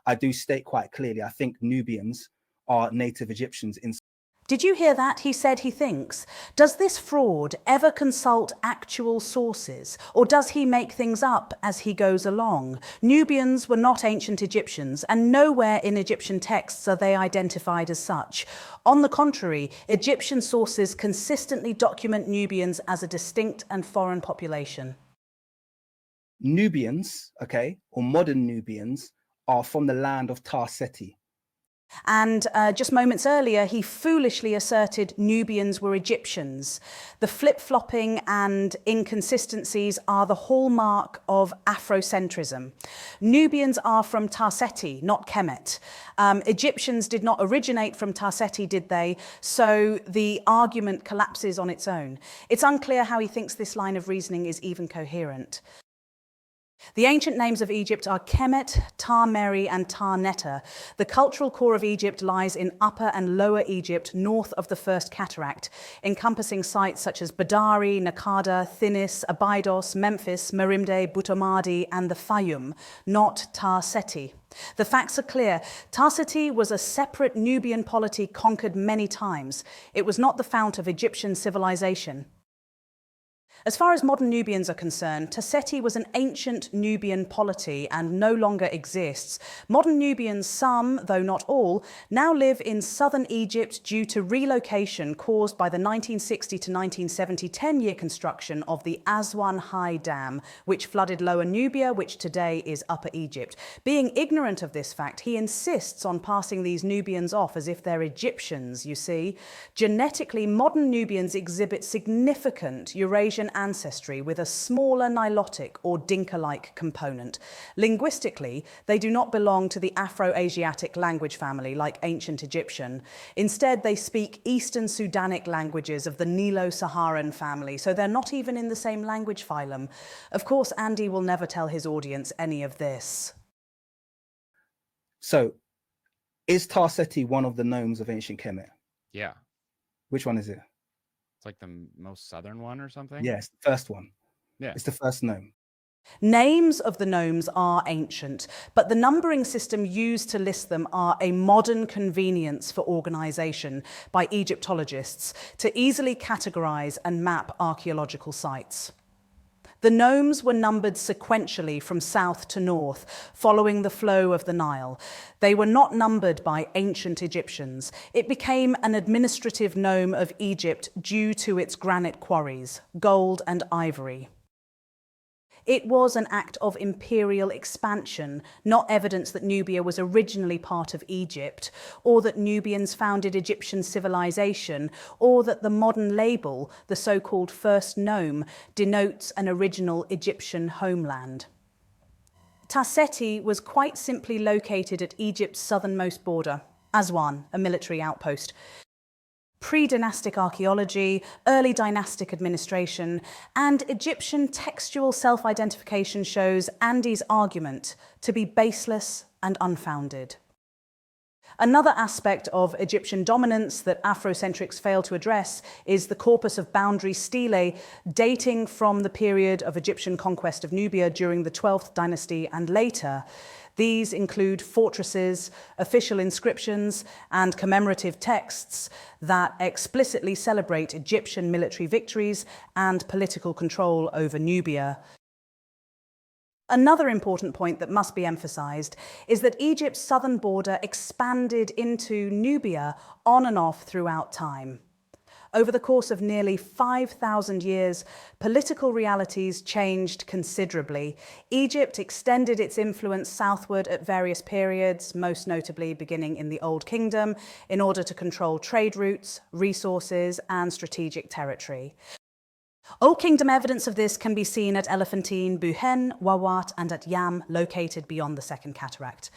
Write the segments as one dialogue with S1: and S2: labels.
S1: I do state quite clearly, I think Nubians are native Egyptians in.
S2: Did you hear that? He said he thinks. Does this fraud ever consult actual sources, or does he make things up as he goes along? Nubians were not ancient Egyptians, and nowhere in Egyptian texts are they identified as such. On the contrary, Egyptian sources consistently document Nubians as a distinct and foreign population.
S1: Nubians, okay, or modern Nubians, are from the land of Tarseti.
S2: And just moments earlier, he foolishly asserted Nubians were Egyptians. The flip-flopping and inconsistencies are the hallmark of Afrocentrism. Nubians are from Tarseti, not Kemet. Egyptians did not originate from Tarseti, did they? So the argument collapses on its own. It's unclear how he thinks this line of reasoning is even coherent. The ancient names of Egypt are Kemet, Tar-Meri and Tar-Netta. The cultural core of Egypt lies in Upper and Lower Egypt, north of the First Cataract, encompassing sites such as Badari, Nakada, Thinis, Abydos, Memphis, Merimde, Butomadi and the Fayum, not Tarseti. The facts are clear. Tarseti was a separate Nubian polity conquered many times. It was not the fount of Egyptian civilization. As far as modern Nubians are concerned, Tarseti was an ancient Nubian polity and no longer exists. Modern Nubians, some, though not all, now live in southern Egypt due to relocation caused by the 1960 to 1970 10-year construction of the Aswan High Dam, which flooded Lower Nubia, which today is Upper Egypt. Being ignorant of this fact, he insists on passing these Nubians off as if they're Egyptians, you see. Genetically, modern Nubians exhibit significant Eurasian ancestry with a smaller Nilotic or Dinka-like component. Linguistically, they do not belong to the Afro-Asiatic language family like ancient Egyptian. Instead, they speak Eastern Sudanic languages of the Nilo-Saharan family, so they're not even in the same language phylum. Of course, Andy will never tell his audience any of this.
S1: So, is Tarseti one of the gnomes of ancient Kemet?
S3: Yeah.
S1: Which one is it?
S3: It's like the most southern one or something?
S1: Yes, the first one.
S3: Yeah.
S1: It's the first gnome.
S2: Names of the gnomes are ancient, but the numbering system used to list them are a modern convenience for organization by Egyptologists to easily categorize and map archaeological sites. The gnomes were numbered sequentially from south to north, following the flow of the Nile. They were not numbered by ancient Egyptians. It became an administrative nome of Egypt due to its granite quarries, gold and ivory. It was an act of imperial expansion, not evidence that Nubia was originally part of Egypt, or that Nubians founded Egyptian civilization, or that the modern label, the so-called first gnome, denotes an original Egyptian homeland. Tarseti was quite simply located at Egypt's southernmost border, Aswan, a military outpost. Pre-dynastic archaeology, early dynastic administration, and Egyptian textual self-identification shows Andy's argument to be baseless and unfounded. Another aspect of Egyptian dominance that Afrocentrics fail to address is the corpus of boundary stelae dating from the period of Egyptian conquest of Nubia during the 12th dynasty and later. These include fortresses, official inscriptions, and commemorative texts that explicitly celebrate Egyptian military victories and political control over Nubia. Another important point that must be emphasized is that Egypt's southern border expanded into Nubia on and off throughout time. Over the course of nearly 5,000 years, political realities changed considerably. Egypt extended its influence southward at various periods, most notably beginning in the Old Kingdom, in order to control trade routes, resources, and strategic territory. Old Kingdom evidence of this can be seen at Elephantine, Buhen, Wawat, and at Yam, located beyond the Second Cataract.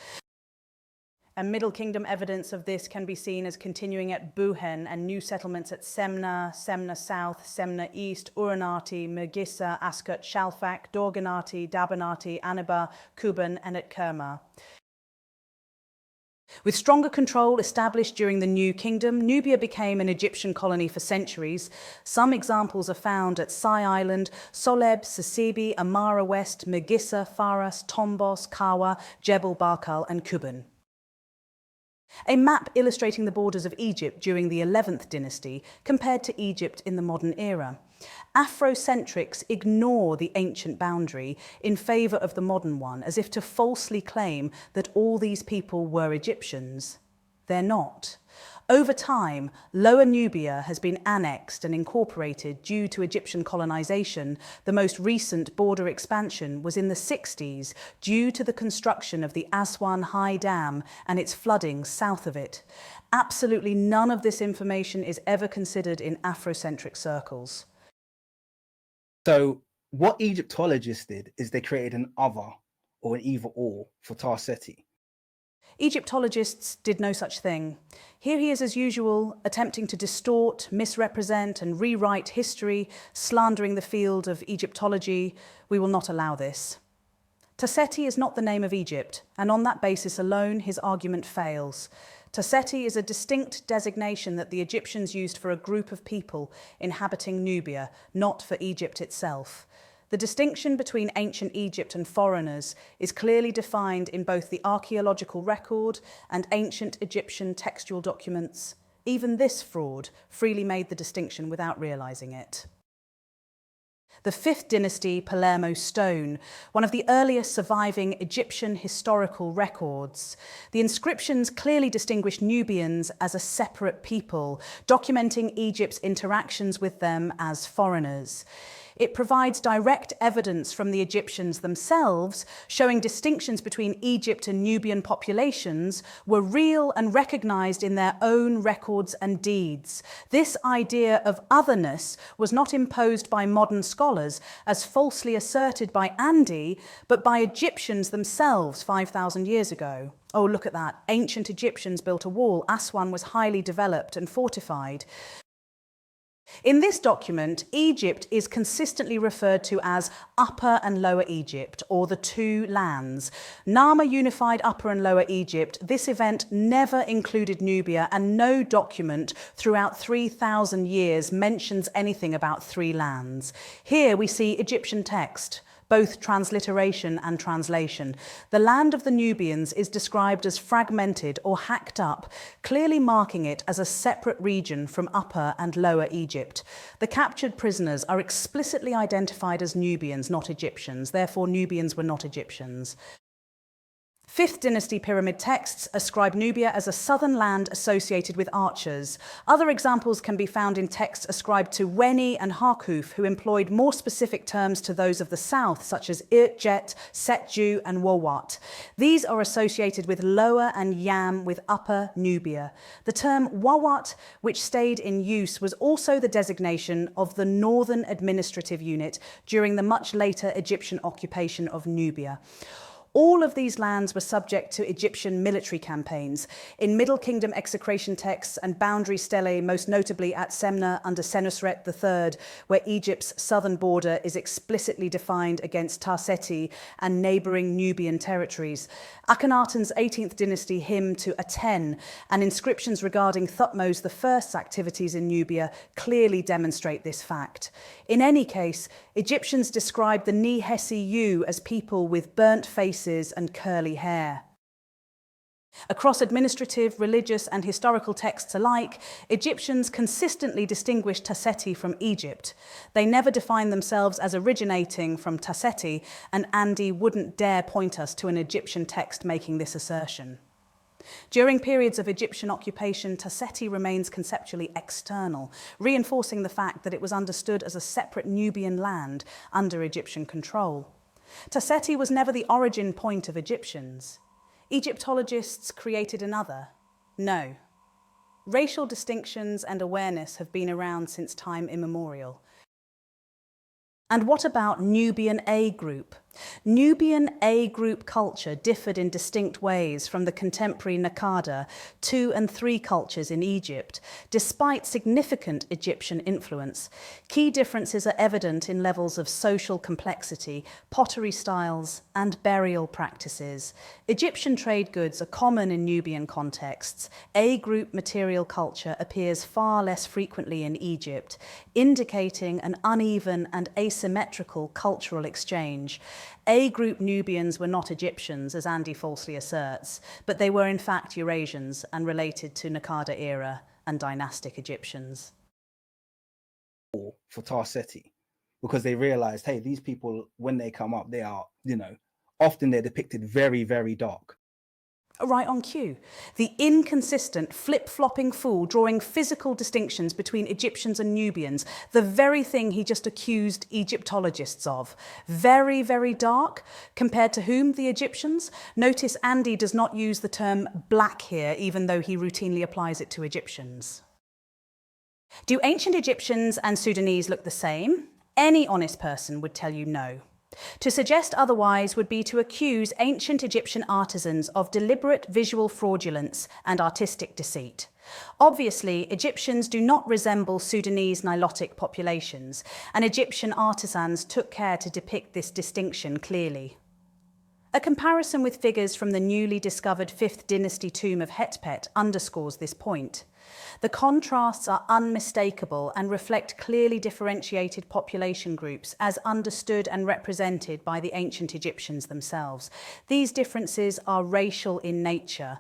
S2: And Middle Kingdom evidence of this can be seen as continuing at Buhen and new settlements at Semna, Semna South, Semna East, Uranati, Megissa, Askut, Shalfak, Dorganati, Dabanati, Anaba, Kuban, and at Kerma. With stronger control established during the New Kingdom, Nubia became an Egyptian colony for centuries. Some examples are found at Sai Island, Soleb, Sisibi, Amara West, Megissa, Faras, Tombos, Kawa, Jebel Barkal, and Kuban. A map illustrating the borders of Egypt during the 11th dynasty compared to Egypt in the modern era. Afrocentrics ignore the ancient boundary in favour of the modern one, as if to falsely claim that all these people were Egyptians. They're not. Over time, Lower Nubia has been annexed and incorporated due to Egyptian colonisation. The most recent border expansion was in the 60s due to the construction of the Aswan High Dam and its flooding south of it. Absolutely none of this information is ever considered in Afrocentric circles.
S1: So what Egyptologists did is they created an other or an either or for Tarseti.
S2: Egyptologists did no such thing. Here he is as usual, attempting to distort, misrepresent and rewrite history, slandering the field of Egyptology. We will not allow this. Tarseti is not the name of Egypt, and on that basis alone his argument fails. Tarseti is a distinct designation that the Egyptians used for a group of people inhabiting Nubia, not for Egypt itself. The distinction between ancient Egypt and foreigners is clearly defined in both the archaeological record and ancient Egyptian textual documents. Even this fraud freely made the distinction without realising it. The 5th dynasty Palermo stone, one of the earliest surviving Egyptian historical records. The inscriptions clearly distinguish Nubians as a separate people, documenting Egypt's interactions with them as foreigners. It provides direct evidence from the Egyptians themselves, showing distinctions between Egypt and Nubian populations were real and recognised in their own records and deeds. This idea of otherness was not imposed by modern scholars, as falsely asserted by Andy, but by Egyptians themselves 5,000 years ago. Oh, look at that. Ancient Egyptians built a wall. Aswan was highly developed and fortified. In this document, Egypt is consistently referred to as Upper and Lower Egypt, or the two lands. Nama unified Upper and Lower Egypt. This event never included Nubia, and no document throughout 3,000 years mentions anything about three lands. Here we see Egyptian text, both transliteration and translation. The land of the Nubians is described as fragmented or hacked up, clearly marking it as a separate region from Upper and Lower Egypt. The captured prisoners are explicitly identified as Nubians, not Egyptians. Therefore, Nubians were not Egyptians. 5th dynasty pyramid texts ascribe Nubia as a southern land associated with archers. Other examples can be found in texts ascribed to Weni and Harkuf, who employed more specific terms to those of the south, such as Irtjet, Setju, and Wawat. These are associated with Lower and Yam with Upper Nubia. The term Wawat, which stayed in use, was also the designation of the northern administrative unit during the much later Egyptian occupation of Nubia. All of these lands were subject to Egyptian military campaigns. In Middle Kingdom execration texts and boundary stelae, most notably at Semna under Senusret III, where Egypt's southern border is explicitly defined against Tarseti and neighbouring Nubian territories. Akhenaten's 18th dynasty hymn to Aten and inscriptions regarding Thutmose I's activities in Nubia clearly demonstrate this fact. In any case, Egyptians described the Ni-Hesi-Yu as people with burnt faces and curly hair. Across administrative, religious and historical texts alike, Egyptians consistently distinguished Tarseti from Egypt. They never defined themselves as originating from Tarseti, and Andy wouldn't dare point us to an Egyptian text making this assertion. During periods of Egyptian occupation, Tarseti remains conceptually external, reinforcing the fact that it was understood as a separate Nubian land under Egyptian control. Tarseti was never the origin point of Egyptians. Egyptologists created another. No. Racial distinctions and awareness have been around since time immemorial. And what about Nubian A group? Nubian A group culture differed in distinct ways from the contemporary Naqada 2 and 3 cultures in Egypt, despite significant Egyptian influence. Key differences are evident in levels of social complexity, pottery styles, and burial practices. Egyptian trade goods are common in Nubian contexts. A group material culture appears far less frequently in Egypt, indicating an uneven and asymmetrical cultural exchange. A-group Nubians were not Egyptians, as Andy falsely asserts, but they were in fact Eurasians and related to Naqada era and dynastic Egyptians.
S1: For Tar Seti, because they realized, hey, these people, when they come up, they are, often they're depicted very, very dark.
S2: Right on cue. The inconsistent, flip-flopping fool drawing physical distinctions between Egyptians and Nubians, the very thing he just accused Egyptologists of. Very, very dark. Compared to whom, the Egyptians? Notice Andy does not use the term black here, even though he routinely applies it to Egyptians. Do ancient Egyptians and Sudanese look the same? Any honest person would tell you no. To suggest otherwise would be to accuse ancient Egyptian artisans of deliberate visual fraudulence and artistic deceit. Obviously, Egyptians do not resemble Sudanese Nilotic populations, and Egyptian artisans took care to depict this distinction clearly. A comparison with figures from the newly discovered 5th dynasty tomb of Hetpet underscores this point. The contrasts are unmistakable and reflect clearly differentiated population groups as understood and represented by the ancient Egyptians themselves. These differences are racial in nature.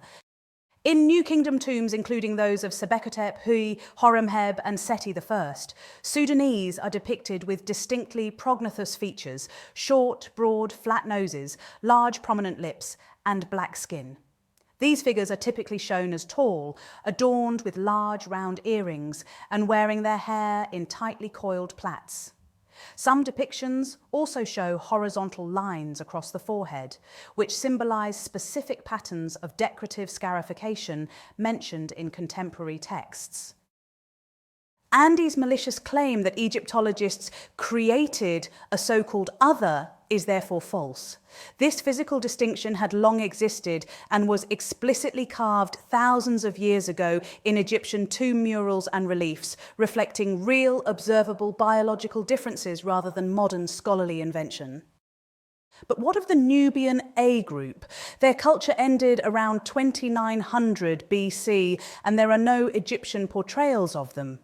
S2: In New Kingdom tombs, including those of Sebekotep, Hui, Horemheb and Seti I, Sudanese are depicted with distinctly prognathous features, short, broad, flat noses, large prominent lips and black skin. These figures are typically shown as tall, adorned with large round earrings and wearing their hair in tightly coiled plaits. Some depictions also show horizontal lines across the forehead, which symbolize specific patterns of decorative scarification mentioned in contemporary texts. Andy's malicious claim that Egyptologists created a so-called other is therefore false. This physical distinction had long existed and was explicitly carved thousands of years ago in Egyptian tomb murals and reliefs, reflecting real, observable biological differences rather than modern scholarly invention. But what of the Nubian A group? Their culture ended around 2900 BC, and there are no Egyptian portrayals of them.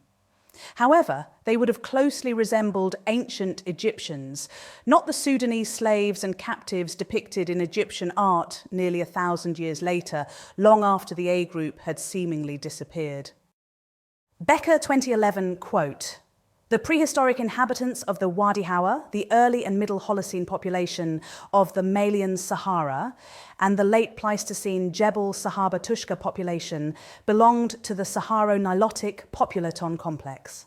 S2: However, they would have closely resembled ancient Egyptians, not the Sudanese slaves and captives depicted in Egyptian art nearly 1,000 years later, long after the A group had seemingly disappeared. Becker 2011 quote, "The prehistoric inhabitants of the Wadi Hawa, the early and middle Holocene population of the Malian Sahara, and the late Pleistocene Jebel Sahaba Tushka population belonged to the Saharo-Nilotic populaton complex.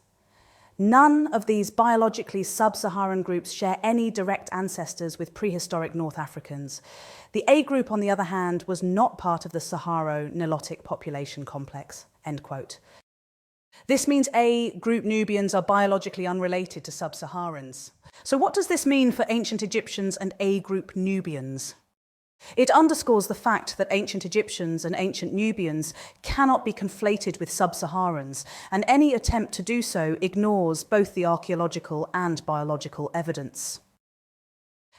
S2: None of these biologically sub-Saharan groups share any direct ancestors with prehistoric North Africans. The A group, on the other hand, was not part of the Saharo-Nilotic population complex." End quote. This means A group Nubians are biologically unrelated to Sub-Saharans. So what does this mean for ancient Egyptians and A group Nubians? It underscores the fact that ancient Egyptians and ancient Nubians cannot be conflated with Sub-Saharans, and any attempt to do so ignores both the archaeological and biological evidence.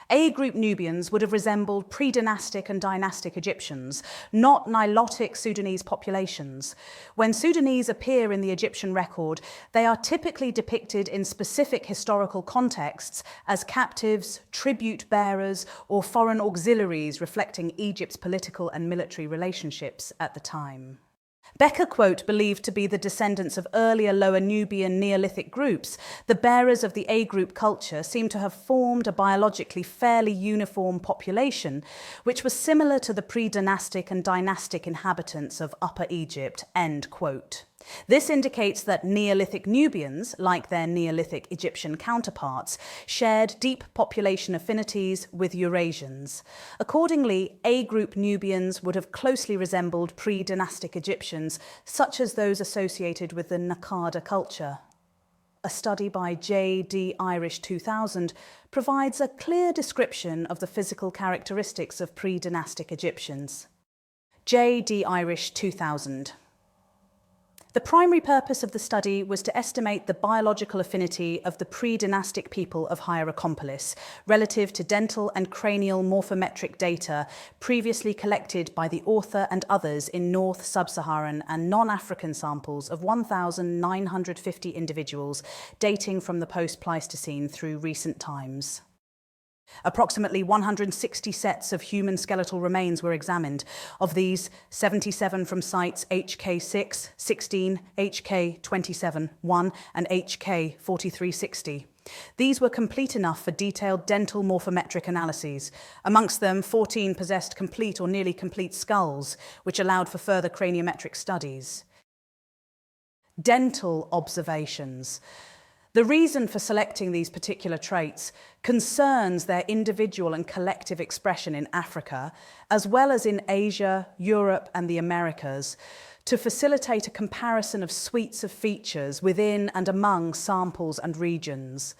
S2: A group Nubians would have resembled pre-dynastic and dynastic Egyptians, not Nilotic Sudanese populations. When Sudanese appear in the Egyptian record, they are typically depicted in specific historical contexts as captives, tribute bearers, or foreign auxiliaries reflecting Egypt's political and military relationships at the time. Becker quote believed to be the descendants of earlier Lower Nubian Neolithic groups, the bearers of the A group culture seem to have formed a biologically fairly uniform population, which was similar to the pre-dynastic and dynastic inhabitants of Upper Egypt, end quote. This indicates that Neolithic Nubians, like their Neolithic Egyptian counterparts, shared deep population affinities with Eurasians. Accordingly, A group Nubians would have closely resembled pre-dynastic Egyptians, such as those associated with the Naqada culture. a study by J.D. Irish 2000, provides a clear description of the physical characteristics of pre-dynastic Egyptians. J.D. Irish 2000. The primary purpose of the study was to estimate the biological affinity of the pre-dynastic people of Hierakonpolis relative to dental and cranial morphometric data previously collected by the author and others in North Sub-Saharan and non-African samples of 1,950 individuals dating from the post-Pleistocene through recent times. Approximately 160 sets of human skeletal remains were examined. Of these, 77 from sites HK6, 16, HK27, 1 and HK4360. These were complete enough for detailed dental morphometric analyses. Amongst them, 14 possessed complete or nearly complete skulls, which allowed for further craniometric studies. Dental observations. The reason for selecting these particular traits concerns their individual and collective expression in Africa, as well as in Asia, Europe, and the Americas, to facilitate a comparison of suites of features within and among samples and regions.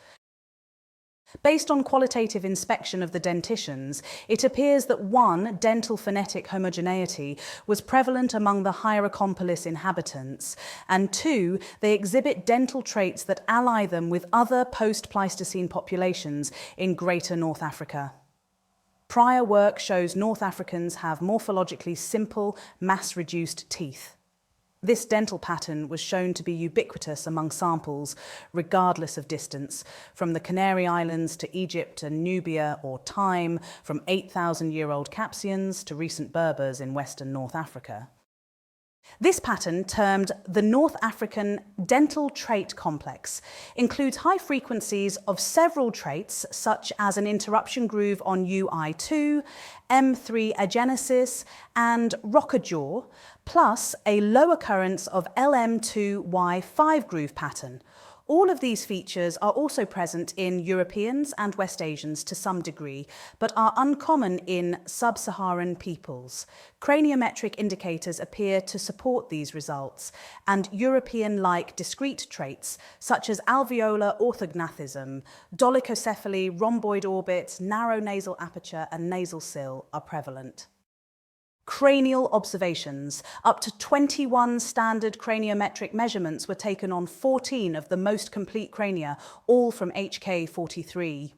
S2: Based on qualitative inspection of the dentitions, it appears that 1, dental phonetic homogeneity was prevalent among the Hierakonpolis inhabitants, and 2, they exhibit dental traits that ally them with other post-Pleistocene populations in Greater North Africa. Prior work shows North Africans have morphologically simple, mass-reduced teeth. This dental pattern was shown to be ubiquitous among samples, regardless of distance, from the Canary Islands to Egypt and Nubia or time, from 8,000-year-old Capsians to recent Berbers in Western North Africa. This pattern, termed the North African dental trait complex, includes high frequencies of several traits such as an interruption groove on UI2, M3 agenesis, and rockajaw, plus a low occurrence of LM2Y5 groove pattern. All of these features are also present in Europeans and West Asians to some degree, but are uncommon in Sub-Saharan peoples. Craniometric indicators appear to support these results, and European-like discrete traits, such as alveolar orthognathism, dolichocephaly, rhomboid orbits, narrow nasal aperture, and nasal sill, are prevalent. Cranial observations. Up to 21 standard craniometric measurements were taken on 14 of the most complete crania, all from HK43.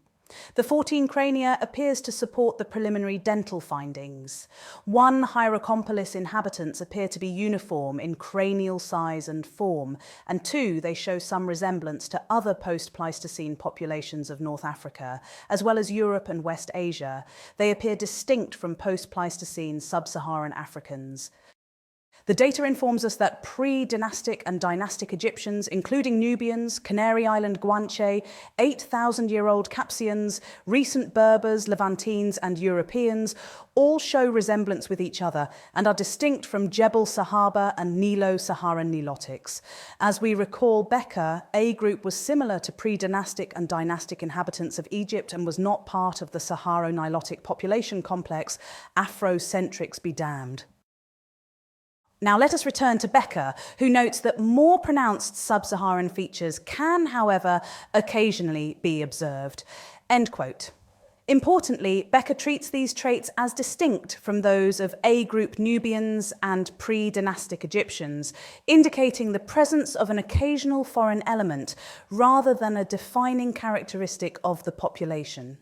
S2: The 14 crania appears to support the preliminary dental findings. 1, Hierakonpolis inhabitants appear to be uniform in cranial size and form, and 2, they show some resemblance to other post-Pleistocene populations of North Africa, as well as Europe and West Asia. They appear distinct from post-Pleistocene Sub-Saharan Africans. The data informs us that pre-dynastic and dynastic Egyptians, including Nubians, Canary Island Guanche, 8,000-year-old Capsians, recent Berbers, Levantines, and Europeans, all show resemblance with each other and are distinct from Jebel Sahaba and Nilo-Saharan Nilotics. As we recall Becker, A group was similar to pre-dynastic and dynastic inhabitants of Egypt and was not part of the Saharo-Nilotic population complex. Afrocentrics be damned. Now let us return to Becker, who notes that more pronounced sub-Saharan features can, however, occasionally be observed. End quote. Importantly, Becker treats these traits as distinct from those of A-group Nubians and pre-dynastic Egyptians, indicating the presence of an occasional foreign element rather than a defining characteristic of the population.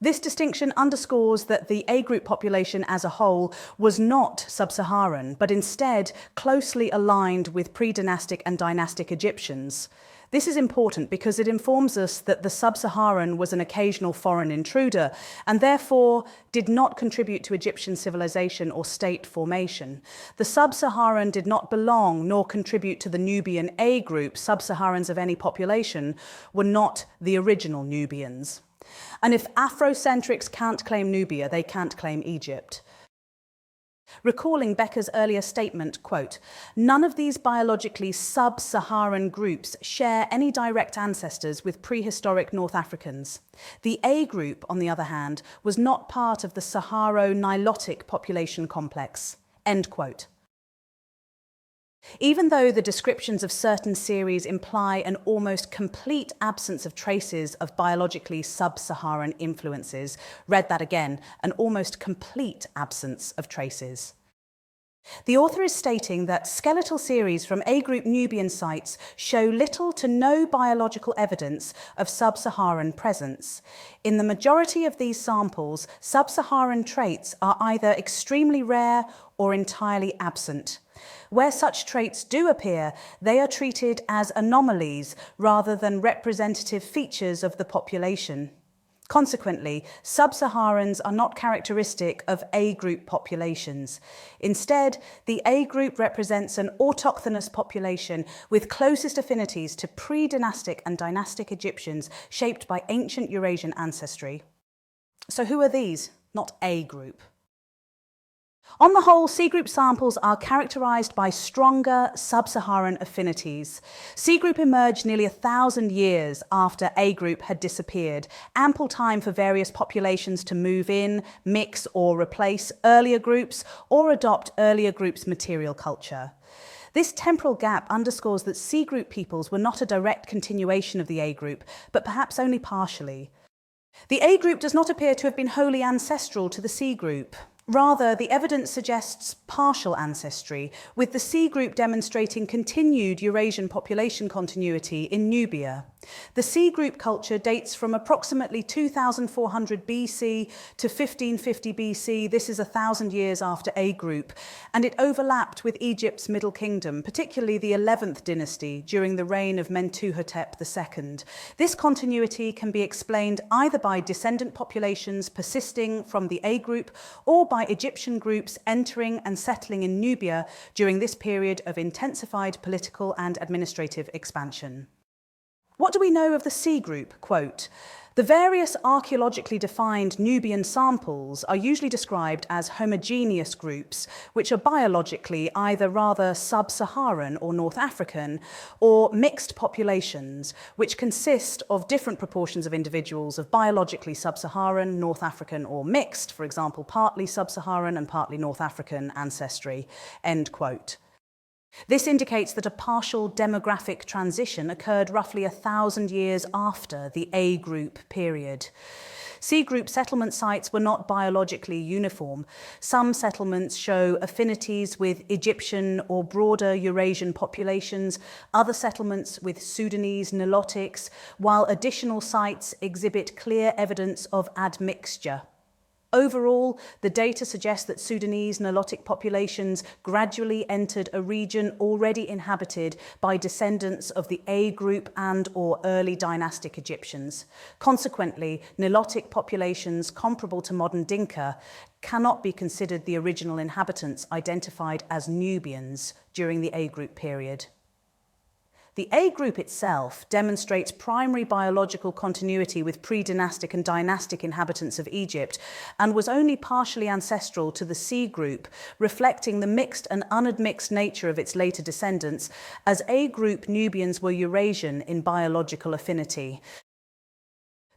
S2: This distinction underscores that the A-group population as a whole was not sub-Saharan, but instead closely aligned with pre-dynastic and dynastic Egyptians. This is important because it informs us that the sub-Saharan was an occasional foreign intruder and therefore did not contribute to Egyptian civilization or state formation. The sub-Saharan did not belong nor contribute to the Nubian A-group. Sub-Saharans of any population were not the original Nubians. And if Afrocentrics can't claim Nubia, they can't claim Egypt. Recalling Becker's earlier statement, quote, "None of these biologically sub-Saharan groups share any direct ancestors with prehistoric North Africans. The A group, on the other hand, was not part of the Saharo-Nilotic population complex." End quote. Even though the descriptions of certain series imply an almost complete absence of traces of biologically sub-Saharan influences, read that again, an almost complete absence of traces. The author is stating that skeletal series from A-group Nubian sites show little to no biological evidence of sub-Saharan presence. In the majority of these samples, sub-Saharan traits are either extremely rare or entirely absent. Where such traits do appear, they are treated as anomalies rather than representative features of the population. Consequently, sub-Saharans are not characteristic of A-group populations. Instead, the A-group represents an autochthonous population with closest affinities to pre-dynastic and dynastic Egyptians shaped by ancient Eurasian ancestry. So who are these? Not A-group. On the whole, C-group samples are characterized by stronger sub-Saharan affinities. C-group emerged nearly 1,000 years after A-group had disappeared, ample time for various populations to move in, mix or replace earlier groups or adopt earlier groups' material culture. This temporal gap underscores that C-group peoples were not a direct continuation of the A-group, but perhaps only partially. The A-group does not appear to have been wholly ancestral to the C-group. Rather, the evidence suggests partial ancestry, with the C-group demonstrating continued Eurasian population continuity in Nubia. The C-group culture dates from approximately 2400 BC to 1550 BC. This is 1,000 years after A-group, and it overlapped with Egypt's Middle Kingdom, particularly the 11th dynasty during the reign of Mentuhotep II. This continuity can be explained either by descendant populations persisting from the A-group or by Egyptian groups entering and settling in Nubia during this period of intensified political and administrative expansion. What do we know of the C-group? Quote, the various archaeologically defined Nubian samples are usually described as homogeneous groups, which are biologically either rather sub-Saharan or North African, or mixed populations, which consist of different proportions of individuals of biologically sub-Saharan, North African, or mixed, for example, partly sub-Saharan and partly North African ancestry, end quote. This indicates that a partial demographic transition occurred roughly 1,000 years after the A-group period. C-group settlement sites were not biologically uniform. Some settlements show affinities with Egyptian or broader Eurasian populations, other settlements with Sudanese Nilotics, while additional sites exhibit clear evidence of admixture. Overall, the data suggests that Sudanese Nilotic populations gradually entered a region already inhabited by descendants of the A-group and/or early dynastic Egyptians. Consequently, Nilotic populations comparable to modern Dinka cannot be considered the original inhabitants identified as Nubians during the A-group period. The A-group itself demonstrates primary biological continuity with pre-dynastic and dynastic inhabitants of Egypt and was only partially ancestral to the C-group, reflecting the mixed and unadmixed nature of its later descendants, as A-group Nubians were Eurasian in biological affinity.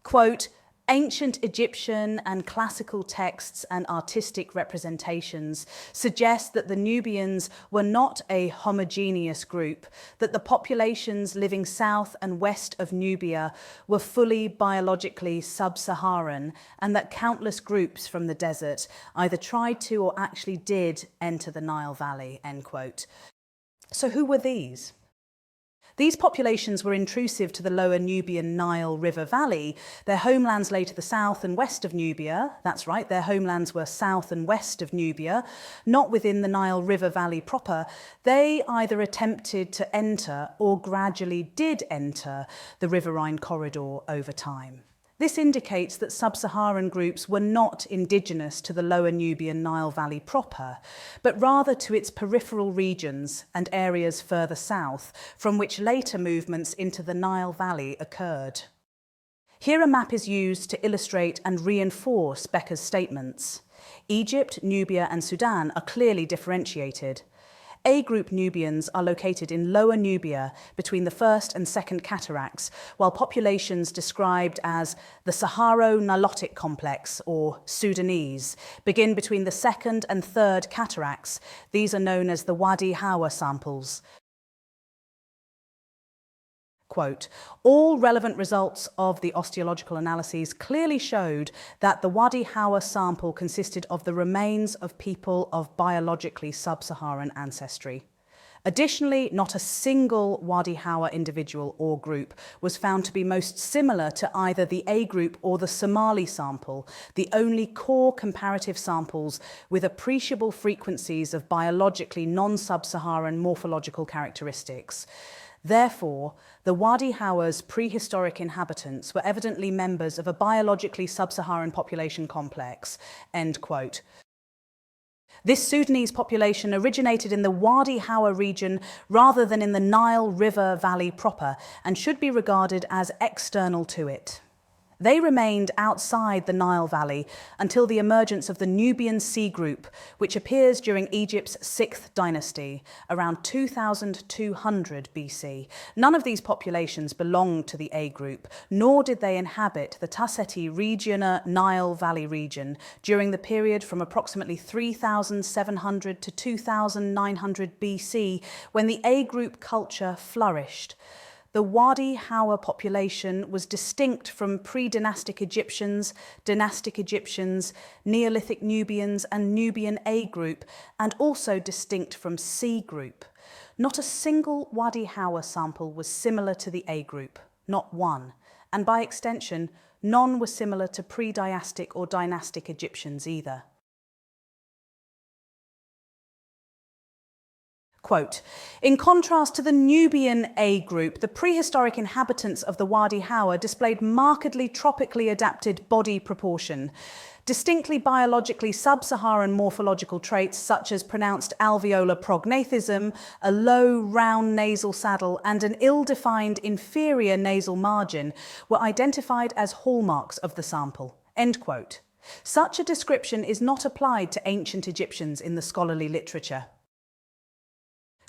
S2: Quote, ancient Egyptian and classical texts and artistic representations suggest that the Nubians were not a homogeneous group, that the populations living south and west of Nubia were fully biologically sub-Saharan, and that countless groups from the desert either tried to or actually did enter the Nile Valley, end quote. So who were these? These populations were intrusive to the lower Nubian Nile River Valley. Their homelands lay to the south and west of Nubia. That's right, their homelands were south and west of Nubia, not within the Nile River Valley proper. They either attempted to enter or gradually did enter the riverine corridor over time. This indicates that sub-Saharan groups were not indigenous to the lower Nubian Nile Valley proper, but rather to its peripheral regions and areas further south, from which later movements into the Nile Valley occurred. Here a map is used to illustrate and reinforce Becker's statements. Egypt, Nubia and Sudan are clearly differentiated. A group Nubians are located in Lower Nubia between the first and second cataracts, while populations described as the Saharo-Nilotic complex, or Sudanese, begin between the second and third cataracts. These are known as the Wadi Hawa samples. Quote, all relevant results of the osteological analyses clearly showed that the Wadi Hawa sample consisted of the remains of people of biologically sub-Saharan ancestry. Additionally, not a single Wadi Hawa individual or group was found to be most similar to either the A group or the Somali sample, the only core comparative samples with appreciable frequencies of biologically non-sub-Saharan morphological characteristics. Therefore, the Wadi Hawa's prehistoric inhabitants were evidently members of a biologically sub-Saharan population complex. End quote. This Sudanese population originated in the Wadi Hawa region rather than in the Nile River Valley proper and should be regarded as external to it. They remained outside the Nile Valley until the emergence of the Nubian Sea Group, which appears during Egypt's 6th dynasty, around 2200 BC. None of these populations belonged to the A Group, nor did they inhabit the Tasseti Regiona Nile Valley region during the period from approximately 3700 to 2900 BC, when the A Group culture flourished. The Wadi Hawa population was distinct from pre-dynastic Egyptians, dynastic Egyptians, Neolithic Nubians and Nubian A group, and also distinct from C group. Not a single Wadi Hawa sample was similar to the A group, not one, and by extension, none were similar to pre-diastic or dynastic Egyptians either. Quote, in contrast to the Nubian A group, the prehistoric inhabitants of the Wadi Hawa displayed markedly tropically adapted body proportion. Distinctly biologically sub-Saharan morphological traits such as pronounced alveolar prognathism, a low, round nasal saddle, and an ill-defined inferior nasal margin were identified as hallmarks of the sample. End quote. Such a description is not applied to ancient Egyptians in the scholarly literature.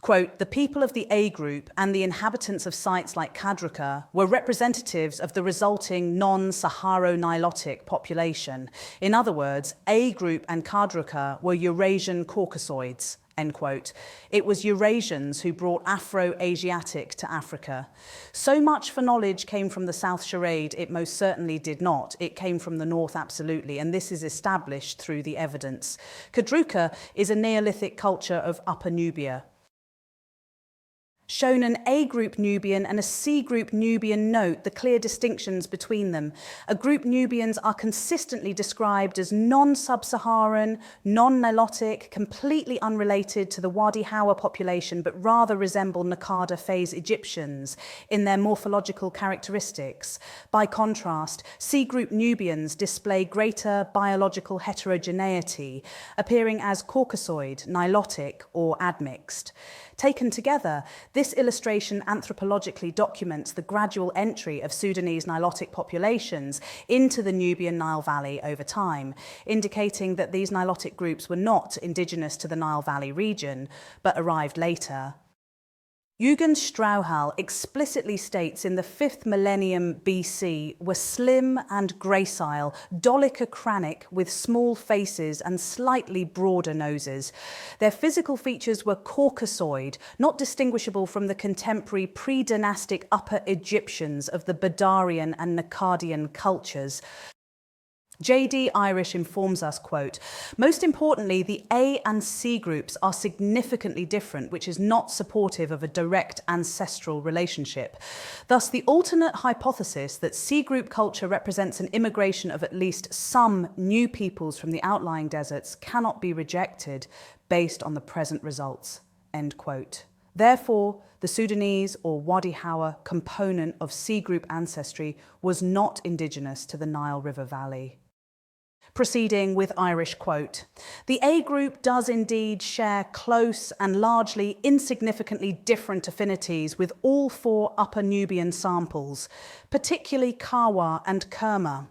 S2: Quote, the people of the A group and the inhabitants of sites like Kadruka were representatives of the resulting non-Saharo-Nilotic population. In other words, A group and Kadruka were Eurasian Caucasoids, end quote. It was Eurasians who brought Afro-Asiatic to Africa. So much for knowledge came from the South Charade, it most certainly did not. It came from the North, absolutely, and this is established through the evidence. Kadruka is a Neolithic culture of Upper Nubia. Shown an A group Nubian and a C group Nubian, note the clear distinctions between them. A group Nubians are consistently described as non-Sub-Saharan, non-Nilotic, completely unrelated to the Wadi Hawa population, but rather resemble Naqada phase Egyptians in their morphological characteristics. By contrast, C group Nubians display greater biological heterogeneity, appearing as Caucasoid, Nilotic, or admixed. Taken together, this illustration anthropologically documents the gradual entry of Sudanese Nilotic populations into the Nubian Nile Valley over time, indicating that these Nilotic groups were not indigenous to the Nile Valley region, but arrived later. Eugen Strauhal explicitly states in the 5th millennium BC were slim and gracile, dolichocranic with small faces and slightly broader noses. Their physical features were Caucasoid, not distinguishable from the contemporary pre-dynastic Upper Egyptians of the Badarian and Naqadian cultures. J.D. Irish informs us, quote, most importantly, the A and C groups are significantly different, which is not supportive of a direct ancestral relationship. Thus, the alternate hypothesis that C group culture represents an immigration of at least some new peoples from the outlying deserts cannot be rejected based on the present results, end quote. Therefore, the Sudanese or Wadi Hawa component of C group ancestry was not indigenous to the Nile River Valley. Proceeding with Irish quote, the A group does indeed share close and largely insignificantly different affinities with all 4 Upper Nubian samples, particularly Kawa and Kerma.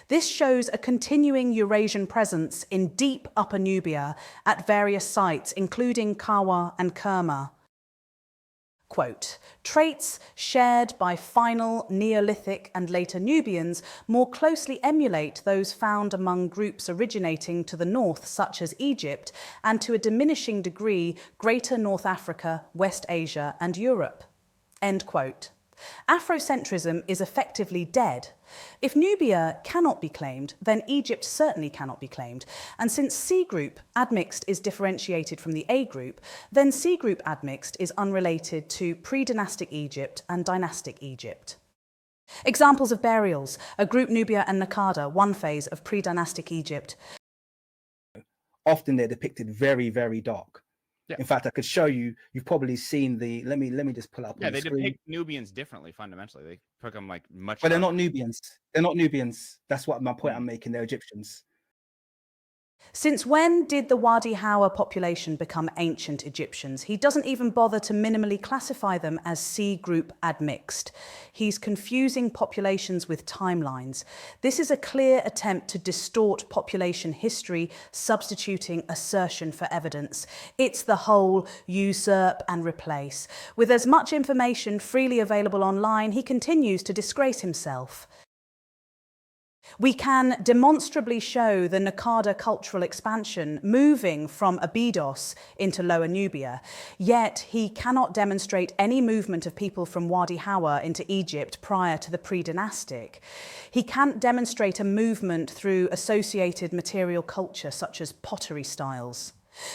S2: This shows a continuing Eurasian presence in deep Upper Nubia at various sites, including Kawa and Kerma. Quote, traits shared by final Neolithic and later Nubians more closely emulate those found among groups originating to the north, such as Egypt, and to a diminishing degree, Greater North Africa, West Asia, and Europe. End quote. Afrocentrism is effectively dead. If Nubia cannot be claimed, then Egypt certainly cannot be claimed. And since C group admixed is differentiated from the A group, then C group admixed is unrelated to pre-dynastic Egypt and dynastic Egypt. Examples of burials are Group Nubia and Nakada, one phase of pre-dynastic Egypt.
S1: Often they're depicted very, very dark.
S3: Yeah.
S1: In fact, I could show you. You've probably seen the. Let me just pull up.
S3: Yeah,
S1: on
S3: they
S1: the screen.
S3: depict Nubians differently fundamentally. They took them like much.
S1: But they're not Nubians. They're not Nubians. That's what my point I'm making. They're Egyptians.
S2: Since when did the Wadi Hawa population become ancient Egyptians? He doesn't even bother to minimally classify them as C group admixed. He's confusing populations with timelines. This is a clear attempt to distort population history, substituting assertion for evidence. It's the whole usurp and replace. With as much information freely available online, he continues to disgrace himself. We can demonstrably show the Nakada cultural expansion moving from Abydos into Lower Nubia, yet he cannot demonstrate any movement of people from Wadi Hawa into Egypt prior to the pre-dynastic. He can't demonstrate a movement through associated material culture such as pottery styles.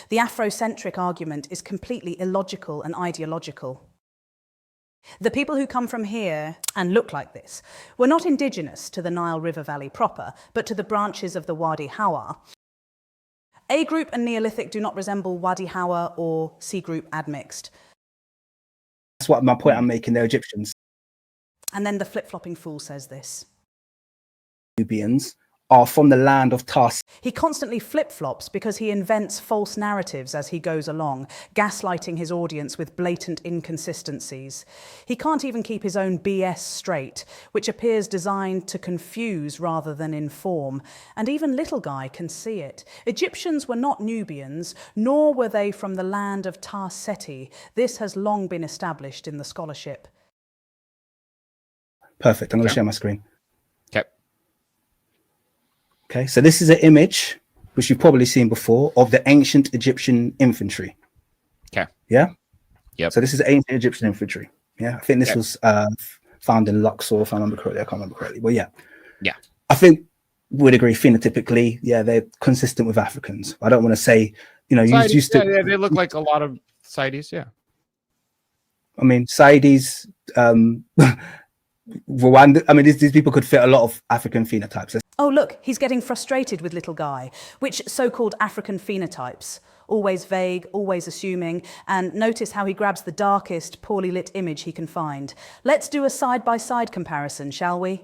S2: The Afrocentric argument is completely illogical and ideological. The people who come from here and look like this were not indigenous to the Nile River Valley proper, but to the branches of the Wadi Hawa. A group and Neolithic do not resemble Wadi Hawa or C group admixed.
S1: That's what my point I'm making. They're Egyptians.
S2: And then the flip-flopping fool says this.
S1: Nubians are from the land of Tar.
S2: He constantly flip-flops because he invents false narratives as he goes along, gaslighting his audience with blatant inconsistencies. He can't even keep his own BS straight, which appears designed to confuse rather than inform. And even little guy can see it. Egyptians were not Nubians, nor were they from the land of Tar Seti. This has long been established in the scholarship.
S1: Perfect. I'm going to share my screen.
S3: Okay.
S1: Okay, so this is an image, which you've probably seen before, of the ancient Egyptian infantry.
S3: Okay.
S1: Yeah?
S3: Yep.
S1: So this is ancient Egyptian infantry. Yeah, I think this was found in Luxor, if I remember correctly. I can't remember correctly. But yeah.
S3: Yeah.
S1: I think we'd agree phenotypically, yeah, they're consistent with Africans. I don't want to say, you know, you used to...
S3: Yeah, they look like a lot of Saites, yeah.
S1: I mean, Saites, Rwanda, I mean, these people could fit a lot of African phenotypes.
S2: Oh, look, he's getting frustrated with little guy. Which so-called African phenotypes? Always vague, always assuming, and notice how he grabs the darkest, poorly lit image he can find. Let's do a side-by-side comparison, shall we?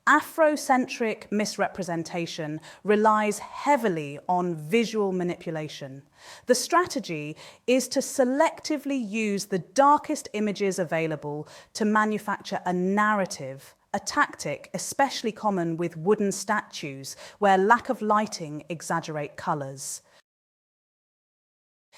S2: Afrocentric misrepresentation relies heavily on visual manipulation. The strategy is to selectively use the darkest images available to manufacture a narrative, a tactic especially common with wooden statues where lack of lighting exaggerate colours.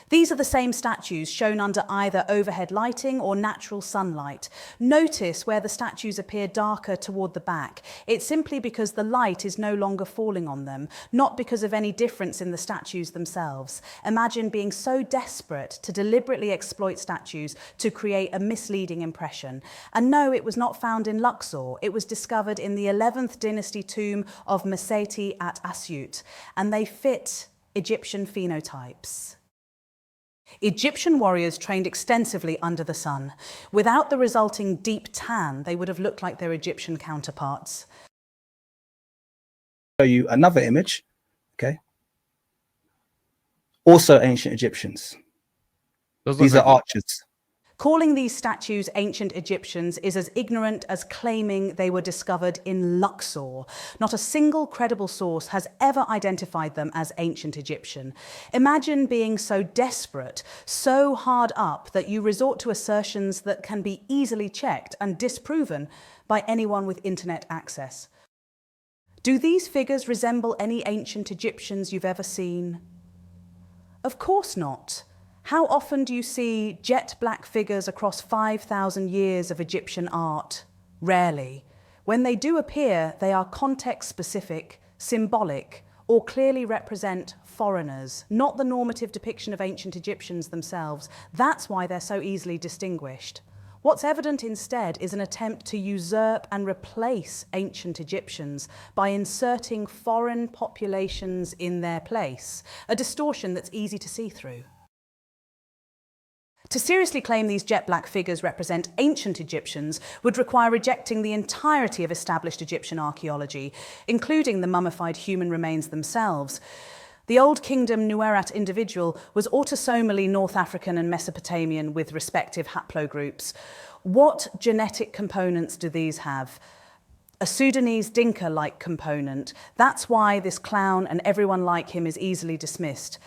S2: These are the same statues shown under either overhead lighting or natural sunlight. Notice where the statues appear darker toward the back. It's simply because the light is no longer falling on them, not because of any difference in the statues themselves. Imagine being so desperate to deliberately exploit statues to create a misleading impression. And no, it was not found in Luxor. It was discovered in the 11th dynasty tomb of Meseti at Asyut, and they fit Egyptian phenotypes. Egyptian warriors trained extensively under the sun. Without the resulting deep tan, they would have looked like their Egyptian counterparts.
S1: Show you another image, okay? Also ancient Egyptians. These are archers.
S2: Calling these statues ancient Egyptians is as ignorant as claiming they were discovered in Luxor. Not a single credible source has ever identified them as ancient Egyptian. Imagine being so desperate, so hard up, that you resort to assertions that can be easily checked and disproven by anyone with internet access. Do these figures resemble any ancient Egyptians you've ever seen? Of course not. How often do you see jet black figures across 5,000 years of Egyptian art? Rarely. When they do appear, they are context-specific, symbolic, or clearly represent foreigners, not the normative depiction of ancient Egyptians themselves. That's why they're so easily distinguished. What's evident instead is an attempt to usurp and replace ancient Egyptians by inserting foreign populations in their place, a distortion that's easy to see through. To seriously claim these jet black figures represent ancient Egyptians would require rejecting the entirety of established Egyptian archaeology, including the mummified human remains themselves. The Old Kingdom Nuerat individual was autosomally North African and Mesopotamian with respective haplogroups. What genetic components do these have? A Sudanese Dinka-like component. That's why this clown and everyone like him is easily dismissed.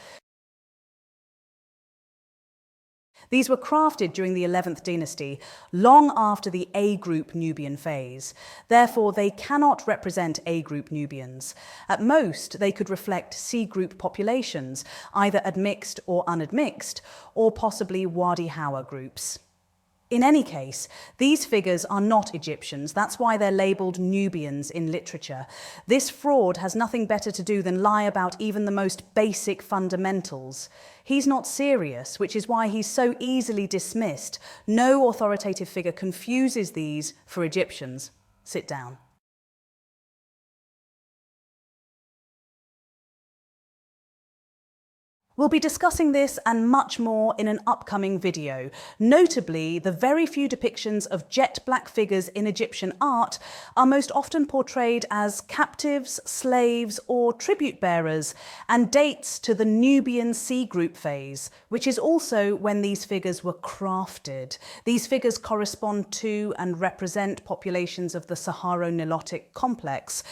S2: These were crafted during the 11th dynasty, long after the A-group Nubian phase. Therefore, they cannot represent A-group Nubians. At most, they could reflect C-group populations, either admixed or unadmixed, or possibly Wadi Hawa groups. In any case, these figures are not Egyptians. That's why they're labelled Nubians in literature. This fraud has nothing better to do than lie about even the most basic fundamentals. He's not serious, which is why he's so easily dismissed. No authoritative figure confuses these for Egyptians. Sit down. We'll be discussing this and much more in an upcoming video. Notably, the very few depictions of jet black figures in Egyptian art are most often portrayed as captives, slaves, or tribute bearers, and dates to the Nubian C group phase, which is also when these figures were crafted. These figures correspond to and represent populations of the Saharo-Nilotic complex.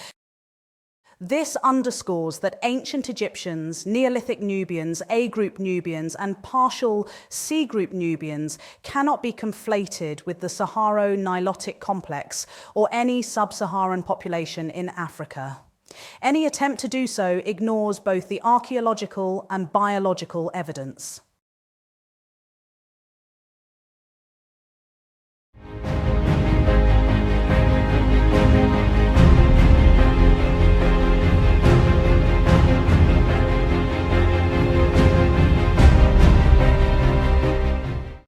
S2: This underscores that ancient Egyptians, Neolithic Nubians, A-group Nubians, and partial C-group Nubians cannot be conflated with the Saharo-Nilotic complex or any Sub-Saharan population in Africa. Any attempt to do so ignores both the archaeological and biological evidence.